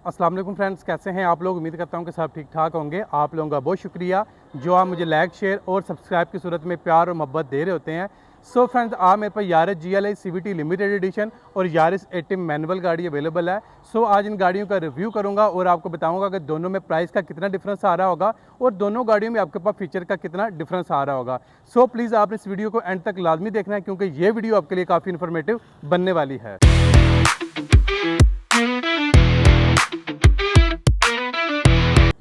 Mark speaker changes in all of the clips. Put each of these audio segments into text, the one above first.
Speaker 1: अस्सलाम वालेकुम फ्रेंड्स, कैसे हैं आप लोग। उम्मीद करता हूं कि सब ठीक ठाक होंगे। आप लोगों का बहुत शुक्रिया जो आप मुझे लाइक शेयर और सब्सक्राइब की सूरत में प्यार और मोहब्बत दे रहे होते हैं। सो फ्रेंड्स, आज मेरे पास Yaris GLI CVT limited edition और यारिस 80 मैनुअल गाड़ी अवेलेबल है। सो आज इन गाड़ियों का रिव्यू करूंगा और आपको बताऊंगा कि दोनों में प्राइस का कितना डिफरेंस आ रहा होगा और दोनों गाड़ियों में आपके पास फीचर का कितना डिफरेंस आ रहा होगा। सो प्लीज़ आपने इस वीडियो को एंड तक लाजमी देखना है क्योंकि ये वीडियो आपके लिए काफ़ी इन्फॉर्मेटिव बनने वाली है।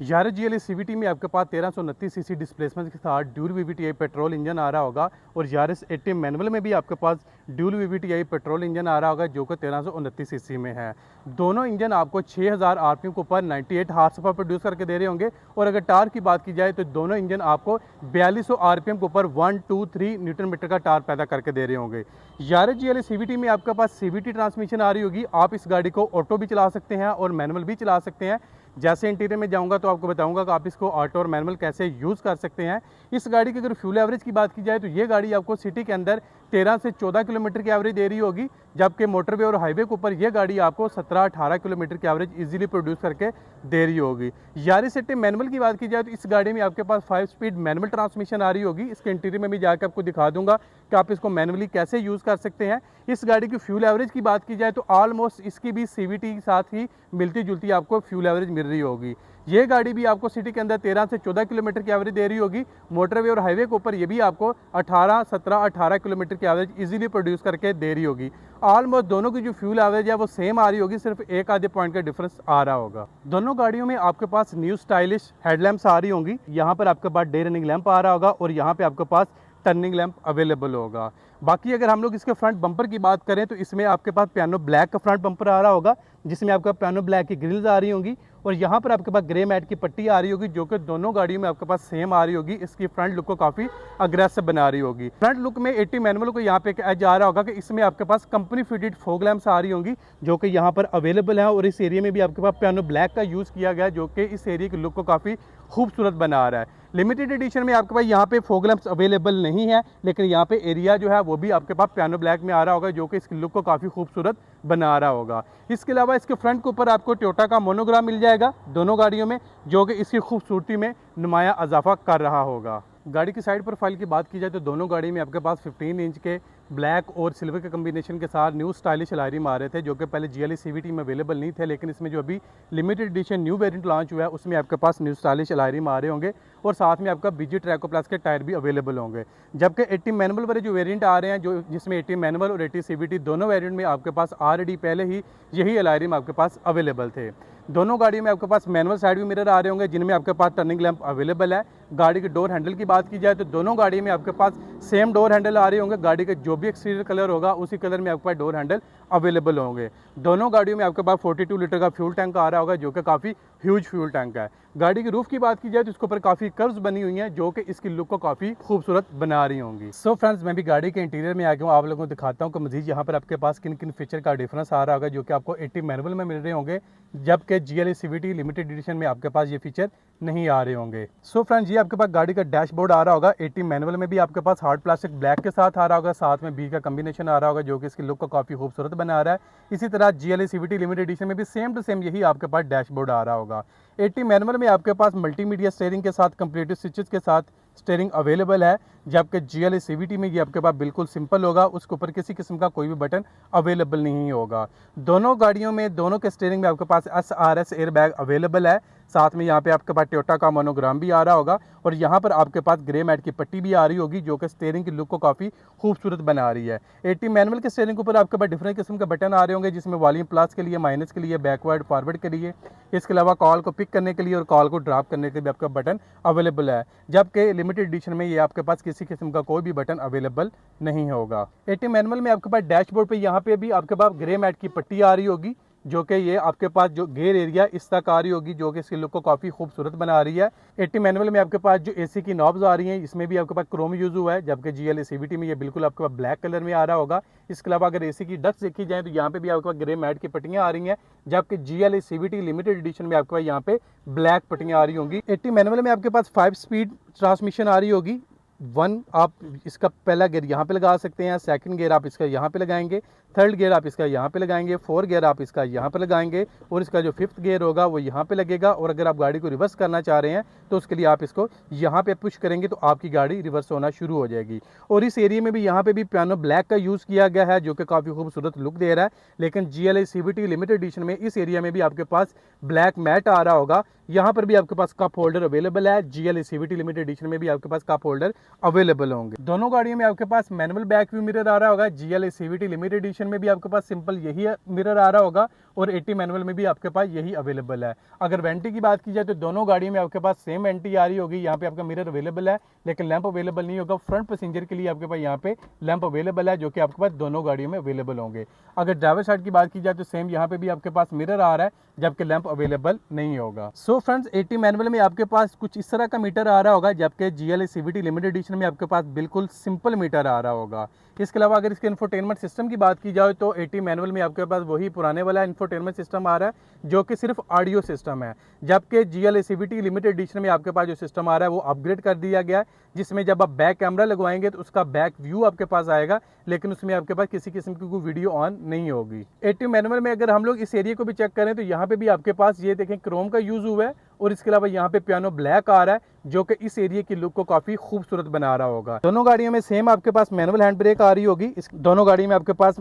Speaker 1: यारिस GLI CVT में आपके पास 1329 सीसी डिस्प्लेसमेंट के साथ ड्यूल VVTi पेट्रोल इंजन आ रहा होगा और यारिस 80 मैनुअल में भी आपके पास ड्यूल VVTi पेट्रोल इंजन आ रहा होगा जो कि 1329 सीसी में है। दोनों इंजन आपको 6000 RPM के ऊपर 98 हार्स पावर प्रोड्यूस करके दे रहे होंगे और अगर टार्क की बात की जाए तो दोनों इंजन आपको 4200 RPM के ऊपर 123 न्यूटन मीटर का टार्क पैदा करके दे रहे होंगे। यारिस GLI CVT में आपके पास CVT ट्रांसमिशन आ रही होगी। आप इस गाड़ी को ऑटो भी चला सकते हैं और मैनुअल भी चला सकते हैं। जैसे इंटीरियर में जाऊंगा तो आपको बताऊंगा कि आप इसको ऑटो और मैनुअल कैसे यूज़ कर सकते हैं। इस गाड़ी की अगर फ्यूल एवरेज की बात की जाए तो ये गाड़ी आपको सिटी के अंदर 13 से 14 किलोमीटर की एवरेज दे रही होगी, जबकि मोटरवे और हाईवे के ऊपर ये गाड़ी आपको 17-18 किलोमीटर की एवरेज इजीली प्रोड्यूस करके दे रही होगी। यारिस 80 मैनुअल की बात की जाए तो इस गाड़ी में आपके पास 5 स्पीड मैनुअल ट्रांसमिशन आ रही होगी। इसके इंटीरियर में भी जाकर आपको दिखा दूंगा कि आप इसको मैनुअली कैसे यूज़ कर सकते हैं। इस गाड़ी की फ्यूल एवरेज की बात की जाए तो ऑलमोस्ट इसकी भी CVT के साथ ही मिलती जुलती आपको फ्यूल एवरेज मिल रही होगी। ये गाड़ी भी आपको सिटी के अंदर 13 से 14 किलोमीटर की एवरेज दे रही होगी। मोटरवे और हाईवे के ऊपर ये भी आपको 18 किलोमीटर की एवरेज इजीली प्रोड्यूस करके दे रही होगी। ऑलमोस्ट दोनों की जो फ्यूल एवरेज है वो सेम आ रही होगी, सिर्फ एक आधे पॉइंट का डिफरेंस आ रहा होगा। दोनों गाड़ियों में आपके पास न्यू स्टाइलिश हेडलैम्प्स आ रही होंगी। यहाँ पर आपके पास डे रनिंग लैंप आ रहा होगा और यहाँ पे आपके पास टर्निंग लैंप अवेलेबल होगा। बाकी अगर हम लोग इसके फ्रंट बम्पर की बात करें तो इसमें आपके पास पियानो ब्लैक का फ्रंट बम्पर आ रहा होगा, जिसमें आपका पियानो ब्लैक की ग्रिल्स आ रही होंगी और यहाँ पर आपके पास ग्रे मैट की पट्टी आ रही होगी जो कि दोनों गाड़ियों में आपके पास सेम आ रही होगी। इसकी फ्रंट लुक को काफ़ी अग्रेसिव बना रही होगी। फ्रंट लुक में 80 मैनुअल को यहाँ पे एक एज आ रहा होगा कि इसमें आपके पास कंपनी फिटेड फॉग लैंप्स आ रही होंगी जो कि यहाँ पर अवेलेबल है और इस एरिया में भी आपके पास पियानो ब्लैक का यूज़ किया गया है जो कि इस एरिया की लुक को काफ़ी खूबसूरत बना रहा है। लिमिटेड एडिशन में आपके पास यहाँ पे फॉग लैंप्स अवेलेबल नहीं है, लेकिन यहाँ पे एरिया जो है वो भी आपके पास पियानो ब्लैक में आ रहा होगा जो कि इसकी लुक को काफ़ी खूबसूरत बना रहा होगा। इसके अलावा इसके फ्रंट के ऊपर आपको टोयोटा का मोनोग्राम मिल जाएगा दोनों गाड़ियों में, जो कि इसकी खूबसूरती में नुमाया इजाफा कर रहा होगा। गाड़ी की साइड प्रोफाइल की बात की जाए तो दोनों गाड़ी में आपके पास 15 इंच के ब्लैक और सिल्वर के कम्बिनेशन के साथ न्यू स्टाइलिश एलआरएम आ रहे थे जो कि पहले GLI CVT में अवेलेबल नहीं थे, लेकिन इसमें जो अभी limited edition new variant launch हुआ है उसमें आपके पास न्यू स्टाइलिश एलआरएम आ रहे होंगे और साथ में आपका BG ट्रैको प्लस के टायर भी अवेलेबल होंगे। जबकि 80 मैनुअल वाले जो वेरिएंट आ रहे हैं जो जिसमें 80 मैनुअल और 80 CVT दोनों वेरिएंट में आपके पास ऑलरेडी पहले ही यही एलआरएम आपके पास अवेलेबल थे। दोनों गाड़ियों में आपके पास मैनुअल साइड भी मिरर आ रहे होंगे जिनमें आपके पास टर्निंग लैंप अवेलेबल है। गाड़ी के डोर हैंडल की बात की जाए तो दोनों गाड़ी में आपके पास सेम डोर हैंडल आ रहे होंगे। गाड़ी का जो भी एक्सटीरियर कलर होगा उसी कलर में आपके पास डोर हैंडल अवेलेबल होंगे। दोनों गाड़ियों में आपके पास 42 लीटर का फ्यूल टैंक आ रहा होगा जो कि काफ़ी ह्यूज फ्यूल टैंक है। गाड़ी की रूफ की बात की जाए तो इसके ऊपर काफ़ी कर्व्स बनी हुई हैं जो कि इसकी लुक को काफ़ी खूबसूरत बना रही होंगी। सो फ्रेंड्स, मैं भी गाड़ी के इंटीरियर में आ गया हूँ, आप लोगों को दिखाता हूँ कि मजीद यहाँ पर आपके पास किन किन फीचर का डिफरेंस आ रहा होगा जो कि आपको 80 मैनुअल में मिल रहे होंगे, जबकि GLI CVT लिमिटेड एडिशन में आपके पास ये फीचर नहीं आ रहे होंगे। सो फ्रेंड्स, ये आपके पास गाड़ी का डैशबोर्ड आ रहा होगा। 80 मैनुअल में भी आपके पास हार्ड प्लास्टिक ब्लैक के साथ आ रहा होगा, साथ में B का कम्बिनेशन आ रहा होगा जो कि इसकी लुक को काफ़ी खूबसूरत बना रहा है। इसी तरह GLI CVT लिमिटेड एडिशन में भी सेम टू सेम यही आपके पास डैशबोर्ड आ रहा होगा। 80 मैनुअल में आपके पास मल्टीमीडिया स्टीयरिंग के साथ कंप्लीट स्विचेस के साथ स्टीयरिंग अवेलेबल है, जबकि GLI CVT में ये आपके पास बिल्कुल सिंपल होगा, उसके ऊपर किसी किस्म का कोई भी बटन अवेलेबल नहीं होगा। दोनों गाड़ियों में दोनों के स्टीयरिंग में आपके पास SRS एयर बैग अवेलेबल है, साथ में यहाँ पे आपके पास टोयोटा का मोनोग्राम भी आ रहा होगा और यहाँ पर आपके पास ग्रे मैट की पट्टी भी आ रही होगी जो कि स्टीयरिंग की लुक को काफ़ी खूबसूरत बना रही है। 80 मैनुअल के स्टीयरिंग के ऊपर आपके पास डिफरेंट किस्म के बटन आ रहे होंगे जिसमें वॉल्यूम प्लस के लिए, माइनस के लिए, बैकवर्ड फॉरवर्ड के लिए, इसके अलावा कॉल को पिक करने के लिए और कॉल को ड्रॉप करने के लिए भी आपका बटन अवेलेबल है, जबकि लिमिटेड एडिशन में ये आपके पास किसी किस्म का कोई भी बटन अवेलेबल नहीं होगा। 80 मैनुअल में आपके पास डैशबोर्ड पे यहाँ पे भी आपके पास ग्रे मैट की पट्टी आ रही होगी जो कि ये आपके पास जो गेयर एरिया इस तक आ रही होगी जो कि इसकी लुक को काफ़ी खूबसूरत बना रही है। 80 मैनुअल में आपके पास जो AC की नॉब्स आ रही हैं इसमें भी आपके पास क्रोम यूज़ हुआ है, जबकि GLI CVT में ये बिल्कुल आपके पास ब्लैक कलर में आ रहा होगा। इसके अलावा अगर AC की डक्ट्स देखी जाए तो यहाँ पे भी आपके पास ग्रे मैट की पट्टियाँ आ रही हैं, जबकि GLI CVT लिमिटेड एडिशन में आपके पास यहाँ पे ब्लैक पट्टियाँ आ रही होंगी। 80 मैनुअल में आपके पास 5 स्पीड ट्रांसमिशन आ रही होगी। वन आप इसका पहला गियर यहाँ पे लगा सकते हैं, सेकंड गियर आप इसका यहाँ पे लगाएंगे, थर्ड गियर आप इसका यहाँ पे लगाएंगे, 4 गियर आप इसका यहाँ पे लगाएंगे और इसका जो 5th गियर होगा वो यहाँ पे लगेगा। और अगर आप गाड़ी को रिवर्स करना चाह रहे हैं तो उसके लिए आप इसको यहाँ पे पुश करेंगे तो आपकी गाड़ी रिवर्स होना शुरू हो जाएगी। और इस एरिया में भी यहाँ पे भी पियानो ब्लैक का यूज़ किया गया है जो कि काफ़ी खूबसूरत लुक दे रहा है। लेकिन GLA CVT लिमिटेड एडिशन में इस एरिया में भी आपके पास ब्लैक मैट आ रहा होगा। यहाँ पर भी आपके पास कप होल्डर अवेलेबल है। GLA CVT लिमिटेड एडिशन में भी आपके पास कप होल्डर अवेलेबल होंगे। दोनों गाड़ियों में आपके पास मैनुअल बैक व्यू मिरर आ रहा होगा। GLA CVT लिमिटेड एडिशन में भी आपके पास सिंपल यही मिरर आ रहा होगा और 80 मैनुअल में भी आपके पास यही अवेलेबल है। अगर वेंटी की बात की जाए तो दोनों गाड़ियों में आपके पास सेम वेंटी आ रही होगी। यहाँ पे आपका मिरर अवेलेबल है लेकिन लैंप अवेलेबल नहीं होगा। फ्रंट पैसेंजर के लिए आपके पास यहाँ पे लैंप अवेलेबल है जो कि आपके पास दोनों गाड़ियों में अवेलेबल होंगे। अगर ड्राइवर साइड की बात की जाए तो सेम यहाँ पे भी आपके पास मिरर आ रहा है जबकि लैंप अवेलेबल नहीं होगा। सो फ्रेंड्स 80 मैनुअल में आपके पास कुछ इस तरह का मीटर आ रहा होगा जबकि GLA CVT लिमिटेड एडिशन में आपके पास बिल्कुल सिंपल मीटर आ रहा होगा। इसके अलावा अगर इसके इंफोटेनमेंट सिस्टम की बात की जाए तो 80 मैनुअल में आपके पास वही पुराने वाला इंफोटेनमेंट सिस्टम आ रहा है जो कि सिर्फ ऑडियो सिस्टम है। जबकि GLA CVT लिमिटेड एडिशन में आपके पास जो सिस्टम आ रहा है वो अपग्रेड कर दिया गया है जिसमें जब आप बैक कैमरा लगवाएंगे तो उसका बैक व्यू आपके पास आएगा लेकिन उसमें आपके पास किसी किस्म की कोई वीडियो ऑन नहीं होगी। 80 मैनुअल में अगर हम लोग इस एरिया को भी चेक करें तो यहाँ पे भी आपके पास ये देखें क्रोम का यूज हुआ है और इसके अलावा यहाँ पे पियानो ब्लैक आ रहा है जो कि इस एरिया की लुक को काफी खूबसूरत बना रहा होगा। दोनों गाड़ियों में सेम आपके पास मैनुअल हैंड ब्रेक आ रही होगी। इस दोनों गाड़ी में आपके पास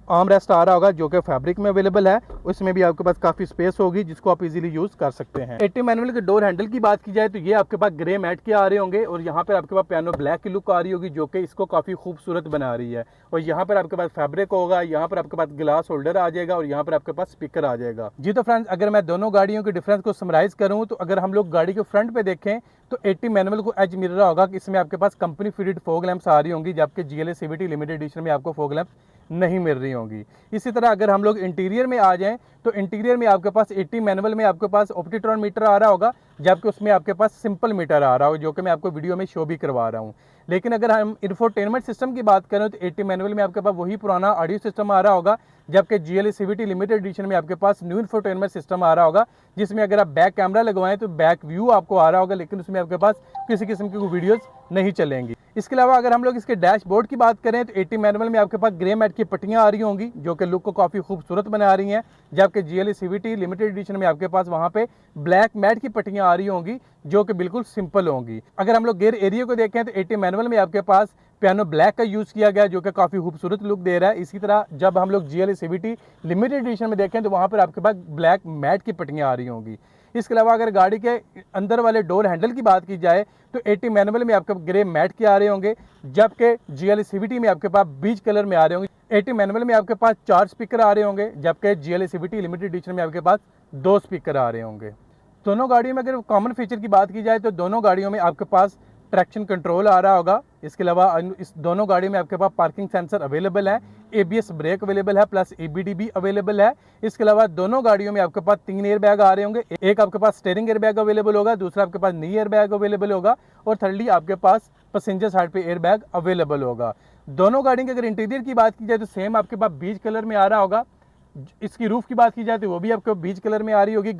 Speaker 1: आर्म रेस्ट आ रहा होगा जो कि फैब्रिक में अवेलेबल है। उसमें भी आपके पास काफी स्पेस होगी जिसको आप इजीली यूज कर सकते हैं। 80 मैनुअल के डोर हैंडल की बात की जाए तो ये आपके पास ग्रे मैट के आ रहे होंगे और यहाँ पर आपके पास पियानो ब्लैक की लुक आ रही होगी जो कि इसको काफी खूबसूरत बना रही है। और यहाँ पर आपके पास फैब्रिक होगा, यहाँ पर आपके पास ग्लास होल्डर आ जाएगा और यहाँ पर आपके पास स्पीकर आ जाएगा। जी तो फ्रेंड्स अगर मैं दोनों गाड़ियों के डिफरेंस को समराइज करूँ तो अगर हम लोग गाड़ी के फ्रंट पे देखें तो 80 मैनुअल को एज मिरर होगा कि इसमें आपके पास कंपनी फिटेड फॉग लैंप्स आ रही होंगी जबकि GLA CVT लिमिटेड एडिशन में आपको फॉग लैंप्स नहीं मिल रही होंगी। इसी तरह अगर हम लोग इंटीरियर में आ जाएं तो इंटीरियर में आपके पास 80 मैनुअल में आपके पास ऑप्टिट्रॉन मीटर आ रहा होगा जबकि उसमें आपके पास सिंपल मीटर आ रहा होगा जो कि मैं आपको वीडियो में शो भी करवा रहा हूँ। लेकिन अगर हम इंफोटेनमेंट सिस्टम की बात करें तो 80 मैनुअल में आपके पास वही पुराना ऑडियो सिस्टम आ रहा होगा जबकि GLA CVT लिमिटेड एडिशन में आपके पास न्यू इंफोटेनमेंट सिस्टम आ रहा होगा जिसमें अगर आप बैक कैमरा लगवाएं तो बैक व्यू आपको आ रहा होगा लेकिन उसमें आपके पास किसी किस्म की वीडियोस नहीं चलेंगी। इसके अलावा अगर हम लोग इसके डैशबोर्ड की बात करें तो 80 मैनुअल में आपके पास ग्रे मैट की पट्टियां आ रही होंगी जो कि लुक को काफ़ी खूबसूरत बना रही हैं जबकि GLA CVT लिमिटेड एडिशन में आपके पास वहां पे ब्लैक मैट की पट्टियां आ रही होंगी जो कि बिल्कुल सिंपल होंगी। अगर हम लोग गियर एरिया को देखें तो 80 मैनुअल में आपके पास पियानो ब्लैक का यूज़ किया गया जो कि काफ़ी खूबसूरत लुक दे रहा है। इसी तरह जब हम लोग GLA CVT लिमिटेड एडिशन में देखें तो वहाँ पर आपके पास ब्लैक मैट की पट्टियाँ आ रही होंगी। इसके अलावा अगर गाड़ी के अंदर वाले डोर हैंडल की बात की जाए तो 80 मैनुअल में आपके ग्रे मैट के आ रहे होंगे जबकि GLA CVT में आपके पास बीज कलर में आ रहे होंगे। 80 मैनुअल में आपके पास 4 स्पीकर आ रहे होंगे जबकि GLA CVT लिमिटेड एडिशन में आपके पास 2 स्पीकर आ रहे होंगे। दोनों गाड़ियों में अगर कॉमन फीचर की बात की जाए तो दोनों गाड़ियों में आपके पास ट्रैक्शन कंट्रोल आ रहा होगा। इसके अलावा इस दोनों गाड़ियों में आपके पास पार्किंग सेंसर अवेलेबल है, ABS ब्रेक अवेलेबल है प्लस ABD भी अवेलेबल है। इसके अलावा दोनों गाड़ियों में आपके पास 3 एयर बैग आ रहे होंगे। एक आपके पास स्टीयरिंग एयर बैग अवेलेबल होगा, दूसरा आपके पास नी एयर बैग अवेलेबल होगा और थर्डली आपके पास पैसेंजर साइड पे एयर बैग अवेलेबल होगा। दोनों गाड़ियों के अगर इंटीरियर की बात की जाए तो सेम आपके पास बीज कलर में आ रहा होगा। इसकी रूफ की बात की जाए तो वो भी आपको बीज कलर में आ रही होगी।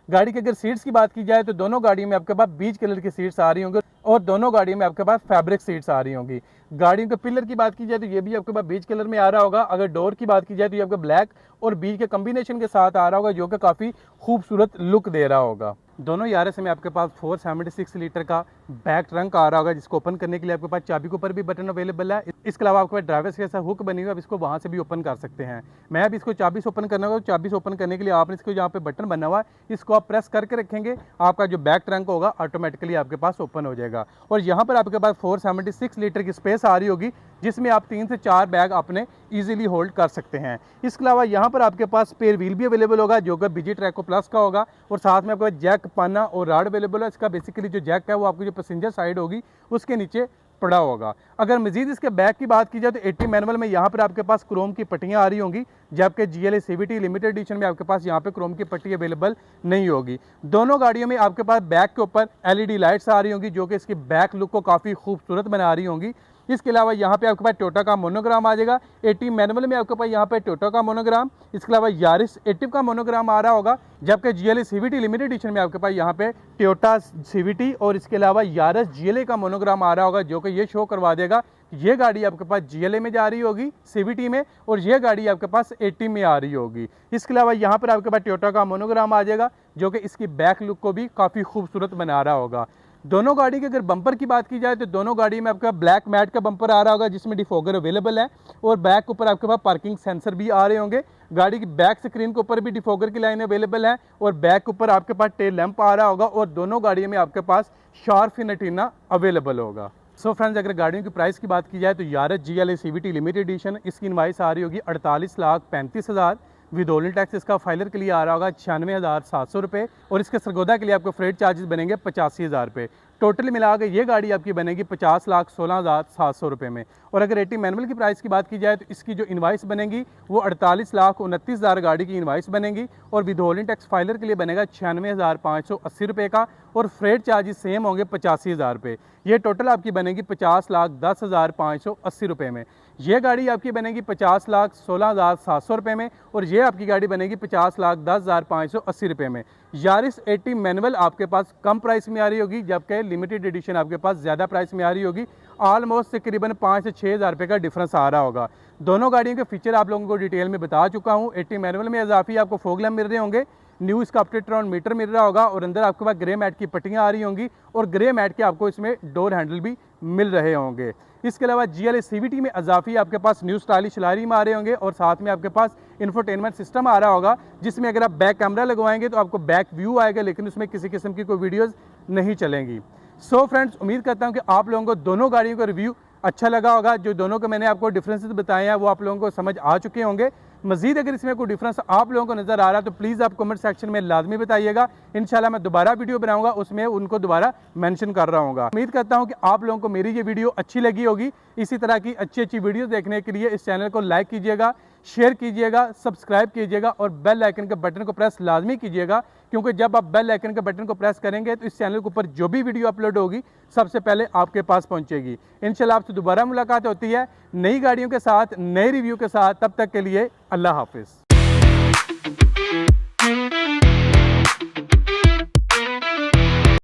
Speaker 1: गाड़ी की अगर सीट्स की बात की जाए तो दोनों गाड़ियों में आपके पास बीज कलर की सीट्स आ रही होंगी और दोनों गाड़ियों में आपके पास फैब्रिक सीट्स आ रही होंगी। गाड़ियों के पिलर की बात की जाए तो ये भी आपके पास बीज कलर में आ रहा होगा। अगर डोर की बात की जाए तो ये आपका ब्लैक और बीज के कॉम्बिनेशन के साथ आ रहा होगा जो कि काफ़ी खूबसूरत लुक दे रहा होगा। दोनों यारिस में आपके पास 476 लीटर का बैक ट्रंक आ रहा होगा जिसको ओपन करने के लिए आपके पास चाबी के ऊपर भी बटन अवेलेबल है। इसके अलावा आपके पास ड्राइवर के जैसा हुक बनी हुई है, आप इसको वहाँ से भी ओपन कर सकते हैं। मैं अब इसको चाबी से ओपन करना होगा। चाबी से ओपन करने के लिए आपने इसको यहाँ पे बटन बना हुआ है, इसको आप प्रेस करके रखेंगे, आपका जो बैक ट्रंक होगा ऑटोमेटिकली आपके पास ओपन हो जाएगा। और यहाँ पर आपके पास 476 लीटर की स्पेस आ रही होगी जिसमें आप 3 से 4 बैग अपने इजीली होल्ड कर सकते हैं। इसके अलावा यहाँ पर आपके पास स्पेयर व्हील भी अवेलेबल होगा जो कि BG ट्रैको प्लस का होगा और साथ में आपके पास जैक, पाना और राड अवेलेबल है। इसका बेसिकली जो जैक है वो आपकी जो पैसेंजर साइड होगी उसके नीचे पड़ा होगा। अगर मजीद इसके बैक की बात की जाए तो 80 मैनुअल में यहाँ पर आपके पास क्रोम की पट्टियाँ आ रही होंगी जबकि GLA CVT लिमिटेड एडिशन में आपके पास यहाँ पे क्रोम की पट्टी अवेलेबल नहीं होगी। दोनों गाड़ियों में आपके पास बैक के ऊपर LED लाइट्स आ रही होंगी जो कि इसकी बैक लुक को काफ़ी खूबसूरत बना रही होंगी। इसके अलावा यहाँ पे आपके पास टोयोटा का मोनोग्राम आ जाएगा। 80 मैनुअल में आपके पास यहाँ पे टोयोटा का मोनोग्राम, इसके अलावा यारिस एक्टिव का मोनोग्राम आ रहा होगा जबकि GLA CVT लिमिटेड एडिशन में आपके पास यहाँ पे टोयोटा CVT और इसके अलावा यारिस GLA का मोनोग्राम आ रहा होगा जो कि ये शो करवा देगा ये गाड़ी आपके पास GLA में जा रही होगी CVT में, और ये गाड़ी आपके पास 80 में आ रही होगी। इसके अलावा यहाँ पर आपके पास टोयोटा का मोनोग्राम आ जाएगा जो कि इसकी बैक लुक को भी काफ़ी खूबसूरत बना रहा होगा। दोनों गाड़ी की अगर बम्पर की बात की जाए तो दोनों गाड़ी में आपका ब्लैक मैट का बम्पर आ रहा होगा जिसमें डिफॉगर अवेलेबल है, और बैक के ऊपर आपके पास पार्किंग सेंसर भी आ रहे होंगे। गाड़ी की बैक स्क्रीन के ऊपर भी डिफॉगर की लाइन अवेलेबल है, और बैक के ऊपर आपके पास टेल लैंप आ रहा होगा, और दोनों गाड़ियों में आपके पास शार्प नटीना अवेलेबल होगा। सो फ्रेंड्स, अगर गाड़ियों की प्राइस की बात की जाए तो Yaris GLA CVT limited addition इसकी इनवाइस आ रही होगी 48,35,000। विद ऑल टैक्स इसका फाइलर के लिए आ रहा होगा 96,700 रुपये, और इसके सरगोदा के लिए आपको फ्रेट चार्जेस बनेंगे 85,000 रुपये। टोटल मिला के ये गाड़ी आपकी बनेगी 50,16,700 रुपये में। और अगर 80 मैनुअल की प्राइस की बात की जाए तो इसकी जो इनवाइस बनेगी वो 48,29,000 गाड़ी की इनवाइस बनेगी, और विद होल्डिंग टैक्स फाइलर के लिए बनेगा 96,580 रुपये का, और फ्रेट चार्जेस सेम होंगे 85,000 रुपये। ये टोटल आपकी बनेगी 50,10,580 रुपये में। ये गाड़ी आपकी बनेगी 50,16,700 रुपये में, और ये आपकी गाड़ी बनेगी 50,10,580 रुपये में। यारिस 80 मैनुअल आपके पास कम प्राइस में आ रही होगी, जबकि लिमिटेड एडिशन आपके पास ज़्यादा प्राइस में आ रही होगी। ऑलमोस्ट तकरीबन 5 से 6,000 रुपये का डिफरेंस आ रहा होगा। दोनों गाड़ियों के फीचर आप लोगों को डिटेल में बता चुका हूँ। 80 मैनुअल में इजाफी आपको फॉग लैंप मिल रहे होंगे, न्यू इसका अपडेट राउंड मीटर मिल रहा होगा, और अंदर आपके पास ग्रे मैट की पट्टियाँ आ रही होंगी, और ग्रे मैट के आपको इसमें डोर हैंडल भी मिल रहे होंगे। इसके अलावा GLA CVT में इजाफी आपके पास न्यू स्टाइलिश लाइम आ रहे होंगे, और साथ में आपके पास इंफोटेनमेंट सिस्टम आ रहा होगा जिसमें अगर आप बैक कैमरा लगवाएंगे तो आपको बैक व्यू आएगा, लेकिन उसमें किसी किस्म की कोई वीडियोज़ नहीं चलेंगी। सो फ्रेंड्स, उम्मीद करता हूँ कि आप लोगों को दोनों गाड़ियों का रिव्यू अच्छा लगा होगा। जो दोनों को मैंने आपको डिफरेंसेस बताए हैं वो आप लोगों को समझ आ चुके होंगे। मजीद अगर इसमें कोई डिफरेंस आप लोगों को नज़र आ रहा है तो प्लीज़ आप कमेंट सेक्शन में लाजमी बताइएगा। इंशाल्लाह मैं दोबारा वीडियो बनाऊंगा, उसमें उनको दोबारा मेंशन कर रहा हूँ। उम्मीद करता हूँ कि आप लोगों को मेरी ये वीडियो अच्छी लगी होगी। इसी तरह की अच्छी अच्छी वीडियो देखने के लिए इस चैनल को लाइक कीजिएगा, शेयर कीजिएगा, सब्सक्राइब कीजिएगा, और बेल आइकन के बटन को प्रेस लाजमी कीजिएगा, क्योंकि जब आप बेल आइकन के बटन को प्रेस करेंगे तो इस चैनल के ऊपर जो भी वीडियो अपलोड होगी सबसे पहले आपके पास पहुंचेगी। इंशाल्लाह आपसे दोबारा मुलाकात होती है नई गाड़ियों के साथ, नए रिव्यू के साथ। तब तक के लिए अल्लाह हाफिज़।